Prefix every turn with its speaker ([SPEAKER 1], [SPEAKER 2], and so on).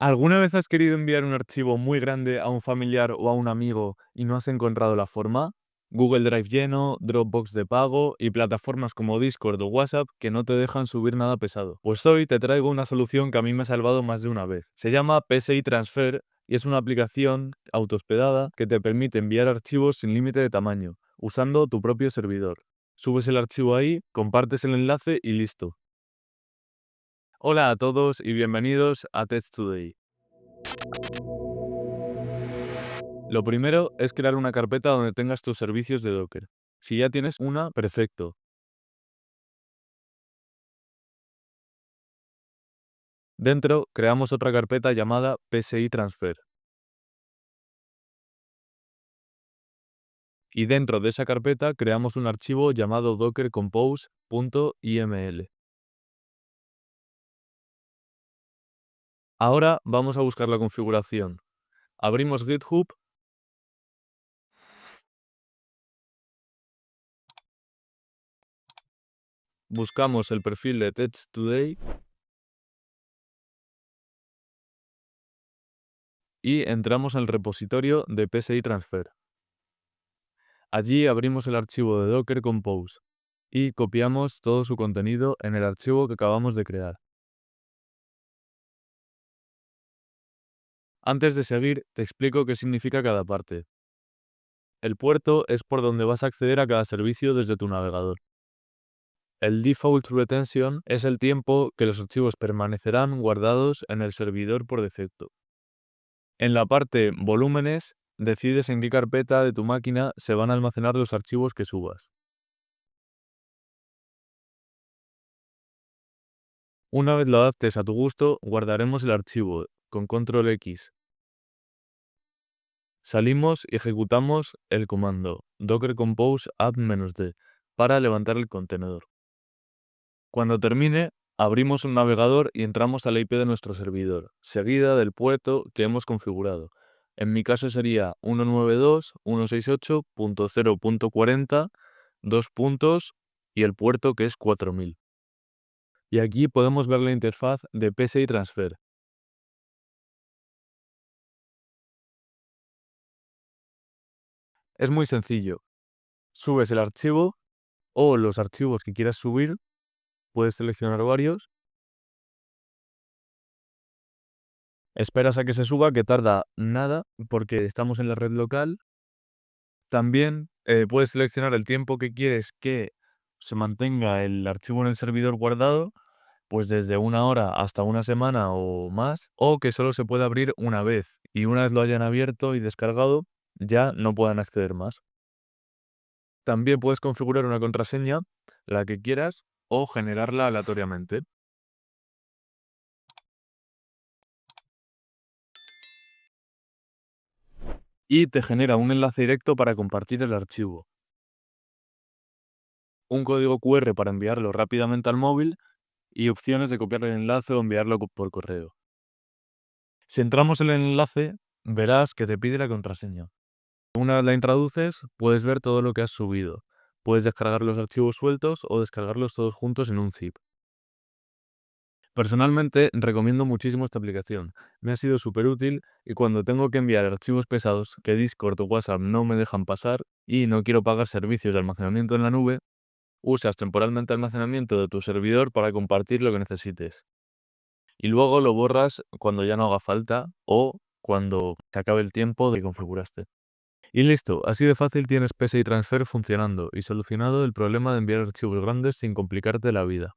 [SPEAKER 1] ¿Alguna vez has querido enviar un archivo muy grande a un familiar o a un amigo y no has encontrado la forma? Google Drive lleno, Dropbox de pago y plataformas como Discord o WhatsApp que no te dejan subir nada pesado. Pues hoy te traigo una solución que a mí me ha salvado más de una vez. Se llama PSI Transfer y es una aplicación autohospedada que te permite enviar archivos sin límite de tamaño, usando tu propio servidor. Subes el archivo ahí, compartes el enlace y listo. Hola a todos y bienvenidos a Tech Today. Lo primero es crear una carpeta donde tengas tus servicios de Docker. Si ya tienes una, perfecto. Dentro, creamos otra carpeta llamada PSI Transfer. Y dentro de esa carpeta creamos un archivo llamado dockercompose.iml. Ahora vamos a buscar la configuración. Abrimos GitHub, buscamos el perfil de Tech Today y entramos en el repositorio de PSI Transfer. Allí abrimos el archivo de Docker Compose y copiamos todo su contenido en el archivo que acabamos de crear. Antes de seguir, te explico qué significa cada parte. El puerto es por donde vas a acceder a cada servicio desde tu navegador. El Default Retention es el tiempo que los archivos permanecerán guardados en el servidor por defecto. En la parte Volúmenes, decides en qué carpeta de tu máquina se van a almacenar los archivos que subas. Una vez lo adaptes a tu gusto, guardaremos el archivo con Control X. Salimos y ejecutamos el comando docker compose app-d para levantar el contenedor. Cuando termine, abrimos un navegador y entramos a la IP de nuestro servidor, seguida del puerto que hemos configurado. En mi caso sería 192.168.0.40, dos puntos y el puerto que es 4000. Y aquí podemos ver la interfaz de PSI Transfer. Es muy sencillo. Subes el archivo o los archivos que quieras subir, puedes seleccionar varios. Esperas a que se suba, que tarda nada, porque estamos en la red local. También puedes seleccionar el tiempo que quieres que se mantenga el archivo en el servidor guardado, pues desde 1 hora hasta 1 semana o más, o que solo se puede abrir una vez, y una vez lo hayan abierto y descargado, ya no puedan acceder más. También puedes configurar una contraseña, la que quieras, o generarla aleatoriamente. Y te genera un enlace directo para compartir el archivo, un código QR para enviarlo rápidamente al móvil y opciones de copiar el enlace o enviarlo por correo. Si entramos en el enlace, verás que te pide la contraseña. Una vez la introduces, puedes ver todo lo que has subido. Puedes descargar los archivos sueltos o descargarlos todos juntos en un zip. Personalmente, recomiendo muchísimo esta aplicación. Me ha sido súper útil y cuando tengo que enviar archivos pesados que Discord o WhatsApp no me dejan pasar y no quiero pagar servicios de almacenamiento en la nube, usas temporalmente almacenamiento de tu servidor para compartir lo que necesites. Y luego lo borras cuando ya no haga falta o cuando se acabe el tiempo de que configuraste. Y listo, así de fácil tienes PSI Transfer funcionando y solucionado el problema de enviar archivos grandes sin complicarte la vida.